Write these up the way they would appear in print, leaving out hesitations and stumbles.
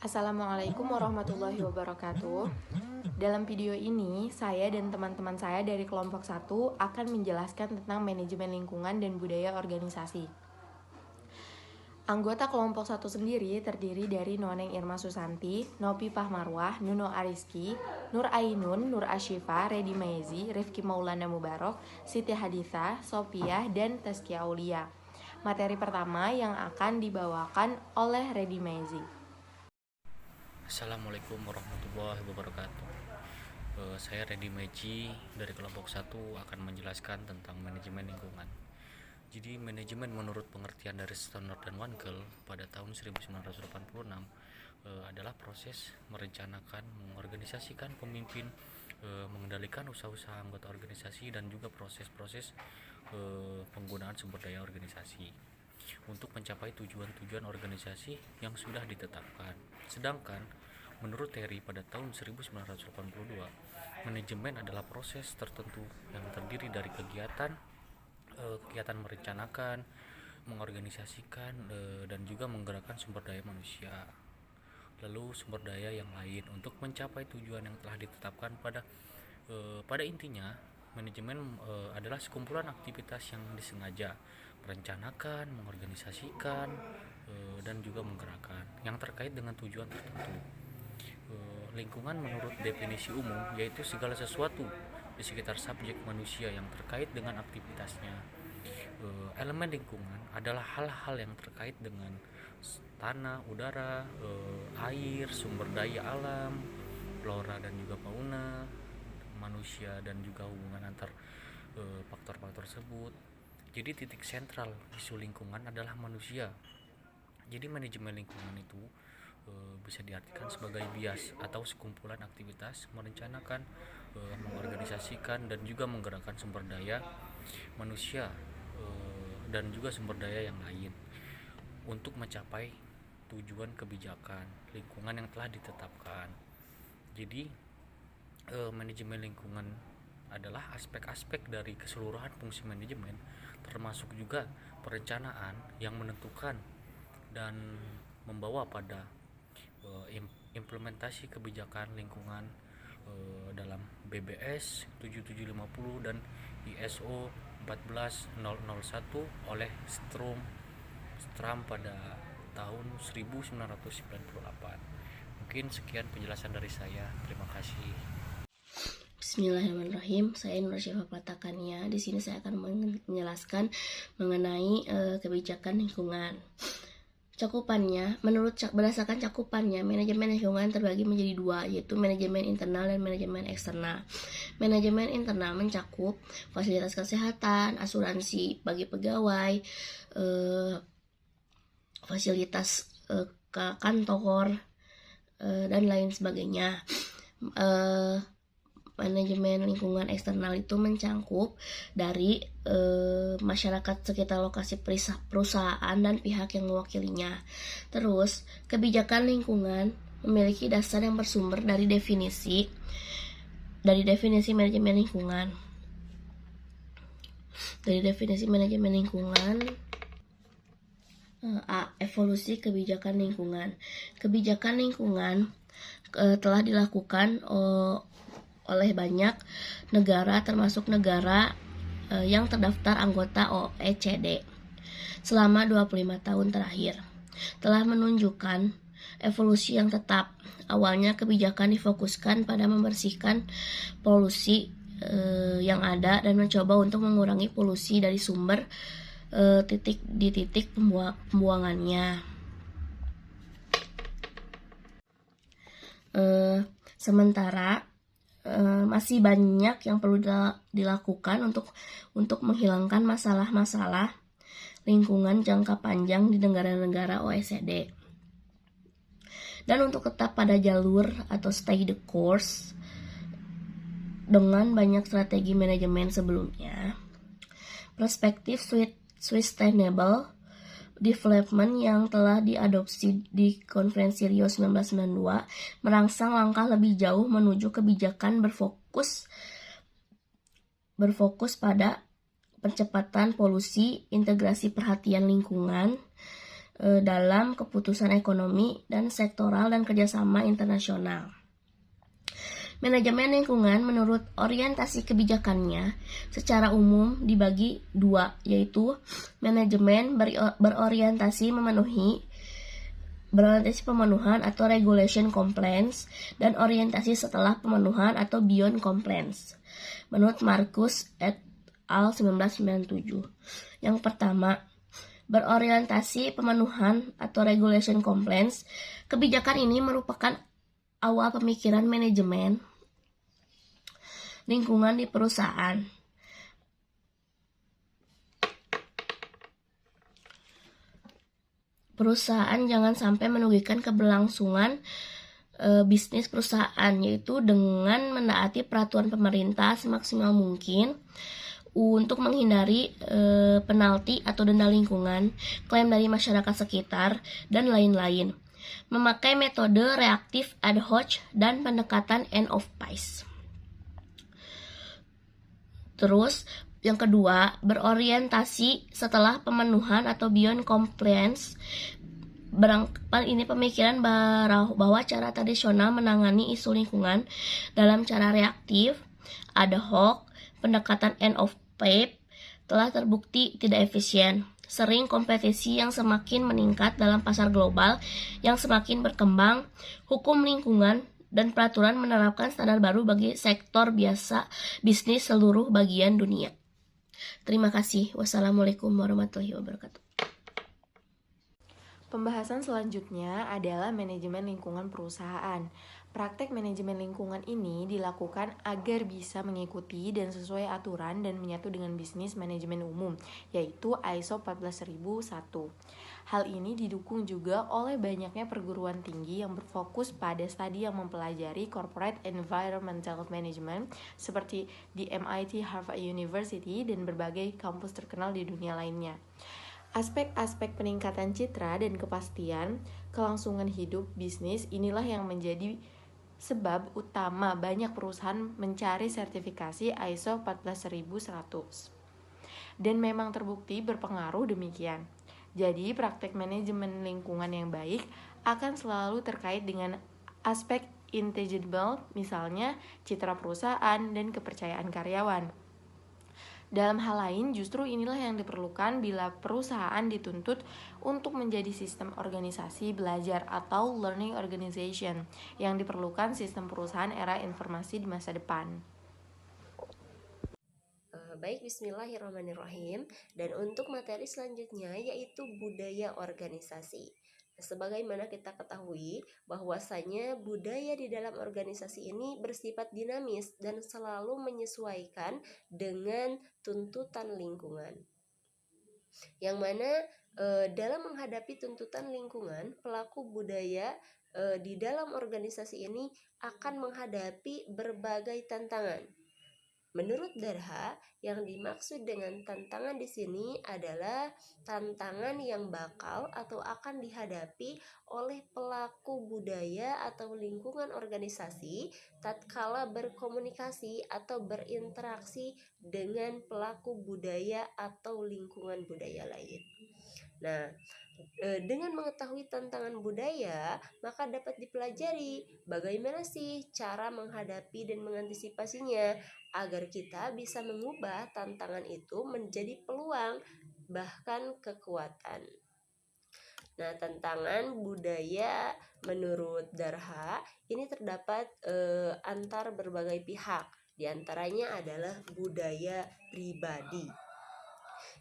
Assalamualaikum warahmatullahi wabarakatuh. Dalam video ini, saya dan teman-teman saya dari kelompok 1 akan menjelaskan tentang manajemen lingkungan dan budaya organisasi. Anggota kelompok 1 sendiri terdiri dari Noneng Irma Susanti, Nopi Pahmarwah, Nuno Ariski, Nur Ainun, Nur Ashifa, Redi Maizi, Rifki Maulana Mubarok, Siti Haditha, Sofiah, dan Tazkia Aulia. Materi pertama yang akan dibawakan oleh Redi Maizi. Assalamualaikum warahmatullahi wabarakatuh. Saya Redi Meji dari kelompok 1 akan menjelaskan tentang manajemen lingkungan. Jadi manajemen menurut pengertian dari Stoner dan Wankel pada tahun 1986 adalah proses merencanakan, mengorganisasikan pemimpin, mengendalikan usaha-usaha anggota organisasi dan juga proses-proses penggunaan sumber daya organisasi untuk mencapai tujuan-tujuan organisasi yang sudah ditetapkan. Sedangkan menurut Terry pada tahun 1982, manajemen adalah proses tertentu yang terdiri dari kegiatan merencanakan, mengorganisasikan dan juga menggerakkan sumber daya manusia, lalu sumber daya yang lain untuk mencapai tujuan yang telah ditetapkan. Pada intinya, manajemen adalah sekumpulan aktivitas yang disengaja merencanakan, mengorganisasikan, dan juga menggerakkan yang terkait dengan tujuan tertentu. Lingkungan menurut definisi umum yaitu segala sesuatu di sekitar subjek manusia yang terkait dengan aktivitasnya. Elemen lingkungan adalah hal-hal yang terkait dengan tanah, udara, air, sumber daya alam, flora dan juga fauna, manusia dan juga hubungan antar faktor-faktor tersebut. Jadi titik sentral isu lingkungan adalah manusia. Jadi manajemen lingkungan itu bisa diartikan sebagai bias atau sekumpulan aktivitas merencanakan, mengorganisasikan dan juga menggerakkan sumber daya manusia dan juga sumber daya yang lain untuk mencapai tujuan kebijakan lingkungan yang telah ditetapkan. Jadi manajemen lingkungan adalah aspek-aspek dari keseluruhan fungsi manajemen, termasuk juga perencanaan yang menentukan dan membawa pada implementasi kebijakan lingkungan dalam BBS 7750 dan ISO 14001 oleh Stram pada tahun 1998. Mungkin sekian penjelasan dari saya. Terima kasih. Bismillahirrahmanirrahim. Saya Nur Ashifa Patakania. Di sini saya akan menjelaskan mengenai kebijakan lingkungan. Cakupannya, berdasarkan cakupannya, manajemen lingkungan terbagi menjadi dua, yaitu manajemen internal dan manajemen eksternal. Manajemen internal mencakup fasilitas kesehatan, asuransi bagi pegawai, fasilitas kantor, dan lain sebagainya. Manajemen lingkungan eksternal itu mencakup dari masyarakat sekitar lokasi perusahaan dan pihak yang mewakilinya. Terus, kebijakan lingkungan memiliki dasar yang bersumber dari definisi manajemen lingkungan. Dari definisi manajemen lingkungan, evolusi kebijakan lingkungan. Kebijakan lingkungan telah dilakukan oleh banyak negara, termasuk negara yang terdaftar anggota OECD selama 25 tahun terakhir, telah menunjukkan evolusi yang tetap. Awalnya kebijakan difokuskan pada membersihkan polusi yang ada dan mencoba untuk mengurangi polusi dari sumber di titik pembuangannya. Sementara masih banyak yang perlu dilakukan untuk menghilangkan masalah-masalah lingkungan jangka panjang di negara-negara OECD. Dan untuk tetap pada jalur atau stay the course dengan banyak strategi manajemen sebelumnya, perspektif sustainable development yang telah diadopsi di Konferensi Rio 1992 merangsang langkah lebih jauh menuju kebijakan berfokus pada percepatan polusi, integrasi perhatian lingkungan, dalam keputusan ekonomi dan sektoral dan kerjasama internasional. Manajemen lingkungan menurut orientasi kebijakannya secara umum dibagi dua, yaitu manajemen berorientasi pemenuhan atau regulation compliance dan orientasi setelah pemenuhan atau beyond compliance. Menurut Marcus et al. 1997. Yang pertama, berorientasi pemenuhan atau regulation compliance. Kebijakan ini merupakan awal pemikiran manajemen lingkungan di perusahaan. Perusahaan jangan sampai merugikan keberlangsungan bisnis perusahaan, yaitu dengan menaati peraturan pemerintah semaksimal mungkin untuk menghindari penalti atau denda lingkungan, klaim dari masyarakat sekitar, dan lain-lain. Memakai metode reaktif ad hoc dan pendekatan end of phase. Terus, yang kedua, berorientasi setelah pemenuhan atau beyond compliance. Ini pemikiran bahwa cara tradisional menangani isu lingkungan dalam cara reaktif, ad hoc, pendekatan end of phase telah terbukti tidak efisien. Sering kompetisi yang semakin meningkat dalam pasar global yang semakin berkembang, hukum lingkungan dan peraturan menerapkan standar baru bagi sektor biasa bisnis seluruh bagian dunia. Terima kasih. Wassalamualaikum warahmatullahi wabarakatuh. Pembahasan selanjutnya adalah manajemen lingkungan perusahaan. Praktek manajemen lingkungan ini dilakukan agar bisa mengikuti dan sesuai aturan dan menyatu dengan bisnis manajemen umum, yaitu ISO 14001. Hal ini didukung juga oleh banyaknya perguruan tinggi yang berfokus pada studi yang mempelajari corporate environmental management seperti di MIT, Harvard University, dan berbagai kampus terkenal di dunia lainnya. Aspek-aspek peningkatan citra dan kepastian kelangsungan hidup bisnis inilah yang menjadi sebab utama banyak perusahaan mencari sertifikasi ISO 14001. Dan memang terbukti berpengaruh demikian. Jadi, praktek manajemen lingkungan yang baik akan selalu terkait dengan aspek intangible, misalnya citra perusahaan dan kepercayaan karyawan. Dalam hal lain, justru inilah yang diperlukan bila perusahaan dituntut untuk menjadi sistem organisasi belajar atau learning organization yang diperlukan sistem perusahaan era informasi di masa depan. Baik, bismillahirrahmanirrahim. Dan untuk materi selanjutnya yaitu budaya organisasi. Sebagaimana kita ketahui bahwasanya budaya di dalam organisasi ini bersifat dinamis dan selalu menyesuaikan dengan tuntutan lingkungan. Yang mana dalam menghadapi tuntutan lingkungan, pelaku budaya di dalam organisasi ini akan menghadapi berbagai tantangan. Menurut Darha, yang dimaksud dengan tantangan di sini adalah tantangan yang bakal atau akan dihadapi oleh pelaku budaya atau lingkungan organisasi tatkala berkomunikasi atau berinteraksi dengan pelaku budaya atau lingkungan budaya lain. Nah, dengan mengetahui tantangan budaya, maka dapat dipelajari bagaimana sih cara menghadapi dan mengantisipasinya agar kita bisa mengubah tantangan itu menjadi peluang, bahkan kekuatan. Nah, tantangan budaya menurut Darha ini terdapat antar berbagai pihak. Di antaranya adalah budaya pribadi.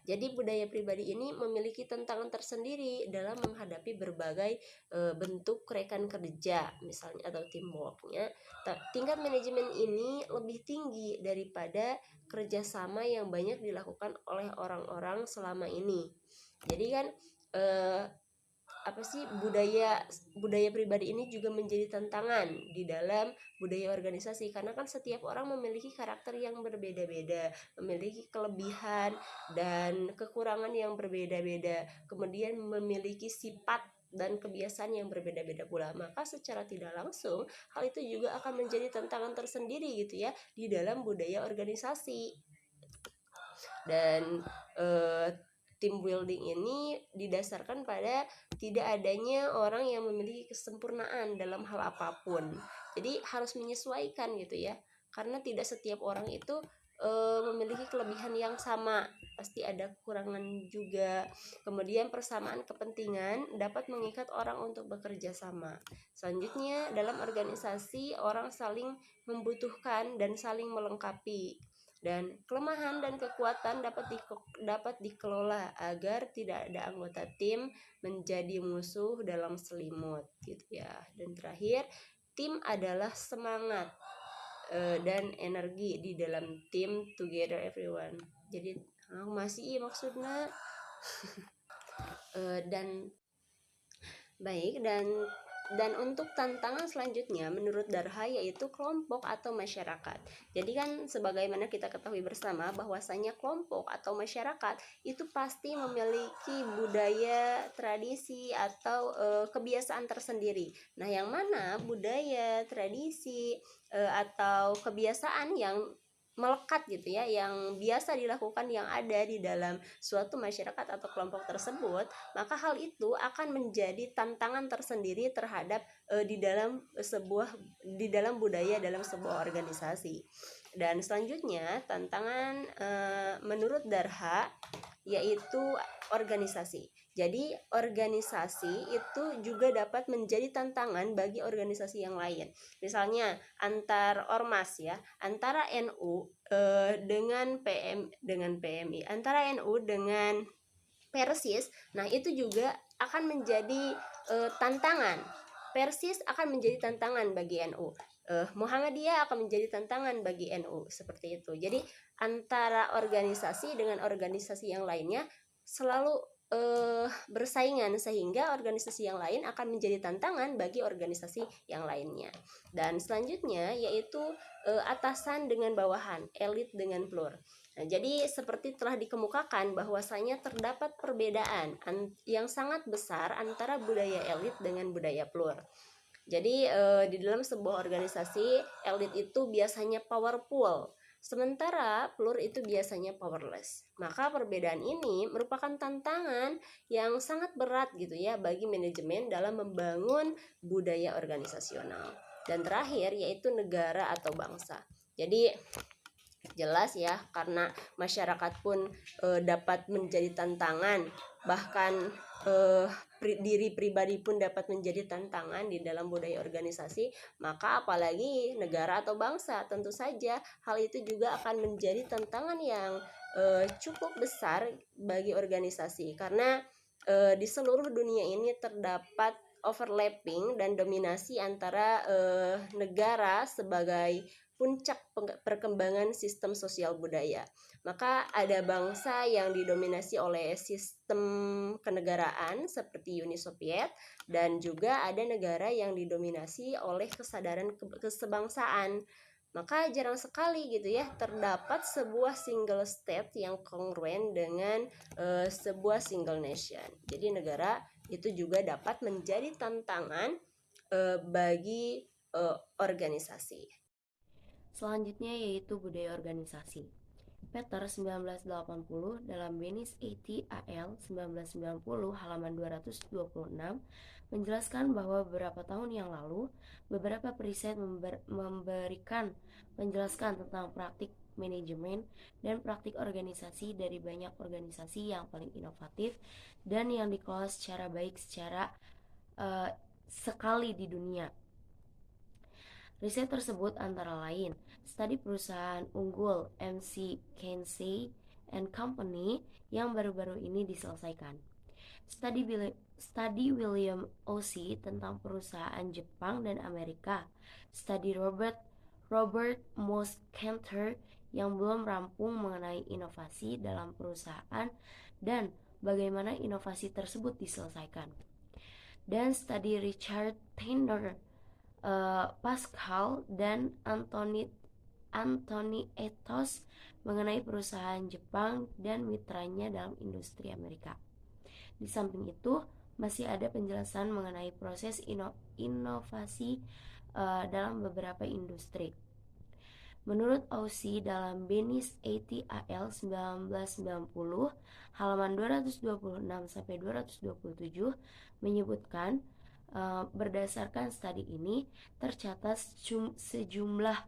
Jadi budaya pribadi ini memiliki tantangan tersendiri dalam menghadapi berbagai bentuk rekan kerja misalnya atau teamworknya. Tingkat manajemen ini lebih tinggi daripada kerjasama yang banyak dilakukan oleh orang-orang selama ini. Jadi kan budaya pribadi ini juga menjadi tantangan di dalam budaya organisasi karena kan setiap orang memiliki karakter yang berbeda-beda, memiliki kelebihan dan kekurangan yang berbeda-beda, kemudian memiliki sifat dan kebiasaan yang berbeda-beda pula. Maka secara tidak langsung hal itu juga akan menjadi tantangan tersendiri gitu ya di dalam budaya organisasi. Dan team building ini didasarkan pada tidak adanya orang yang memiliki kesempurnaan dalam hal apapun. Jadi harus menyesuaikan gitu ya, karena tidak setiap orang itu memiliki kelebihan yang sama, pasti ada kekurangan juga. Kemudian persamaan kepentingan dapat mengikat orang untuk bekerja sama. Selanjutnya, dalam organisasi orang saling membutuhkan dan saling melengkapi, dan kelemahan dan kekuatan dapat dikelola agar tidak ada anggota tim menjadi musuh dalam selimut gitu ya. Dan terakhir, tim adalah semangat dan energi di dalam tim, together everyone. Jadi masih maksudnya dan baik. Dan untuk tantangan selanjutnya menurut Darha yaitu kelompok atau masyarakat. Jadi kan sebagaimana kita ketahui bersama bahwasanya kelompok atau masyarakat itu pasti memiliki budaya, tradisi atau kebiasaan tersendiri. Nah, yang mana budaya, tradisi atau kebiasaan yang melekat gitu ya, yang biasa dilakukan, yang ada di dalam suatu masyarakat atau kelompok tersebut, maka hal itu akan menjadi tantangan tersendiri terhadap di dalam budaya dalam sebuah organisasi. Dan selanjutnya tantangan menurut Darha yaitu organisasi. Jadi organisasi itu juga dapat menjadi tantangan bagi organisasi yang lain. Misalnya antar ormas ya, antara NU dengan PMI, antara NU dengan Persis. Nah, itu juga akan menjadi tantangan. Persis akan menjadi tantangan bagi NU. Muhammadiyah akan menjadi tantangan bagi NU, seperti itu. Jadi antara organisasi dengan organisasi yang lainnya selalu bersaingan, sehingga organisasi yang lain akan menjadi tantangan bagi organisasi yang lainnya. Dan selanjutnya yaitu atasan dengan bawahan, elit dengan plur. Nah, jadi seperti telah dikemukakan bahwasanya terdapat perbedaan yang sangat besar antara budaya elit dengan budaya plur. Jadi di dalam sebuah organisasi, elit itu biasanya powerful, sementara plur itu biasanya powerless. Maka perbedaan ini merupakan tantangan yang sangat berat gitu ya bagi manajemen dalam membangun budaya organisasional. Dan terakhir yaitu negara atau bangsa. Jadi jelas ya, karena masyarakat pun dapat menjadi tantangan, bahkan diri pribadi pun dapat menjadi tantangan di dalam budaya organisasi, maka apalagi negara atau bangsa. Tentu saja hal itu juga akan menjadi tantangan yang cukup besar bagi organisasi, karena di seluruh dunia ini terdapat overlapping dan dominasi antara negara sebagai puncak perkembangan sistem sosial budaya. Maka ada bangsa yang didominasi oleh sistem kenegaraan seperti Uni Soviet, dan juga ada negara yang didominasi oleh kesadaran kesebangsaan. Maka jarang sekali gitu ya terdapat sebuah single state yang kongruen dengan sebuah single nation. Jadi negara itu juga dapat menjadi tantangan bagi organisasi. Selanjutnya yaitu budaya organisasi. Peter 1980 dalam Venice AT/AL 1990 halaman 226 menjelaskan bahwa beberapa tahun yang lalu beberapa periset memberikan penjelasan tentang praktik manajemen dan praktik organisasi dari banyak organisasi yang paling inovatif dan yang dikelola secara baik sekali di dunia. Riset tersebut antara lain studi perusahaan unggul McKinsey & Company yang baru-baru ini diselesaikan, studi William Ossie tentang perusahaan Jepang dan Amerika, studi Robert Moskenter yang belum rampung mengenai inovasi dalam perusahaan dan bagaimana inovasi tersebut diselesaikan, dan studi Richard Tanner, Pascal dan Anthony Ethos mengenai perusahaan Jepang dan mitranya dalam industri Amerika. Di samping itu, masih ada penjelasan mengenai proses inovasi dalam beberapa industri. Menurut Aussie dalam Benis ATAL 1990 halaman 226 sampai 227 menyebutkan berdasarkan studi ini tercatat sejumlah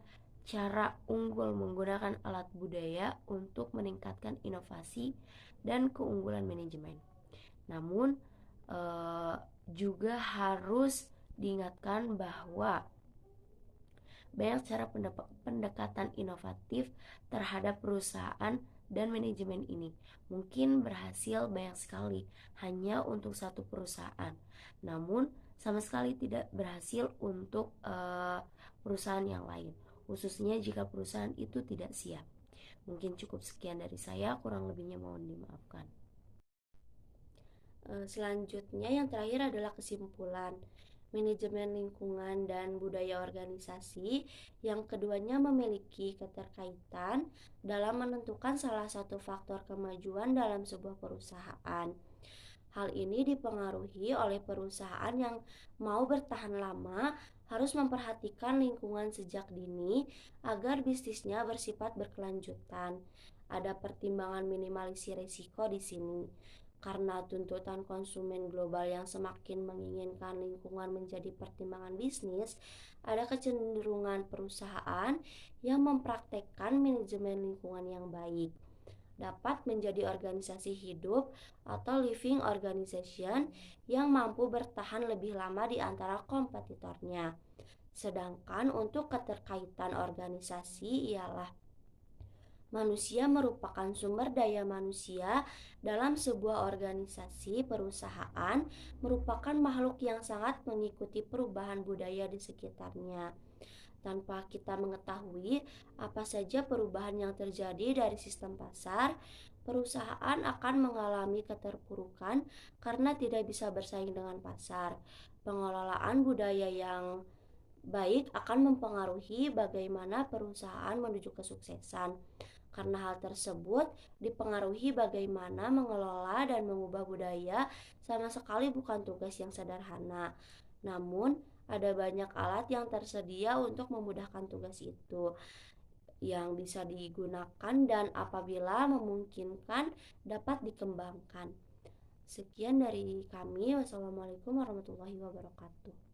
cara unggul menggunakan alat budaya untuk meningkatkan inovasi dan keunggulan manajemen. Namun juga harus diingatkan bahwa banyak cara pendekatan inovatif terhadap perusahaan dan manajemen ini mungkin berhasil banyak sekali hanya untuk satu perusahaan, namun sama sekali tidak berhasil untuk perusahaan yang lain, khususnya jika perusahaan itu tidak siap. Mungkin cukup sekian dari saya, kurang lebihnya mohon dimaafkan. Selanjutnya yang terakhir adalah kesimpulan. Manajemen lingkungan dan budaya organisasi yang keduanya memiliki keterkaitan dalam menentukan salah satu faktor kemajuan dalam sebuah perusahaan. Hal ini dipengaruhi oleh perusahaan yang mau bertahan lama harus memperhatikan lingkungan sejak dini agar bisnisnya bersifat berkelanjutan. Ada pertimbangan minimalisir risiko di sini. Karena tuntutan konsumen global yang semakin menginginkan lingkungan menjadi pertimbangan bisnis, ada kecenderungan perusahaan yang mempraktekkan manajemen lingkungan yang baik dapat menjadi organisasi hidup atau living organization yang mampu bertahan lebih lama di antara kompetitornya. Sedangkan untuk keterkaitan organisasi ialah manusia merupakan sumber daya manusia dalam sebuah organisasi. Perusahaan merupakan makhluk yang sangat mengikuti perubahan budaya di sekitarnya. Tanpa kita mengetahui apa saja perubahan yang terjadi dari sistem pasar, perusahaan akan mengalami keterpurukan karena tidak bisa bersaing dengan pasar. Pengelolaan budaya yang baik akan mempengaruhi bagaimana perusahaan menuju kesuksesan. Karena hal tersebut dipengaruhi bagaimana mengelola dan mengubah budaya sama sekali bukan tugas yang sederhana. Namun, ada banyak alat yang tersedia untuk memudahkan tugas itu yang bisa digunakan dan apabila memungkinkan dapat dikembangkan. Sekian dari kami. Wassalamualaikum warahmatullahi wabarakatuh.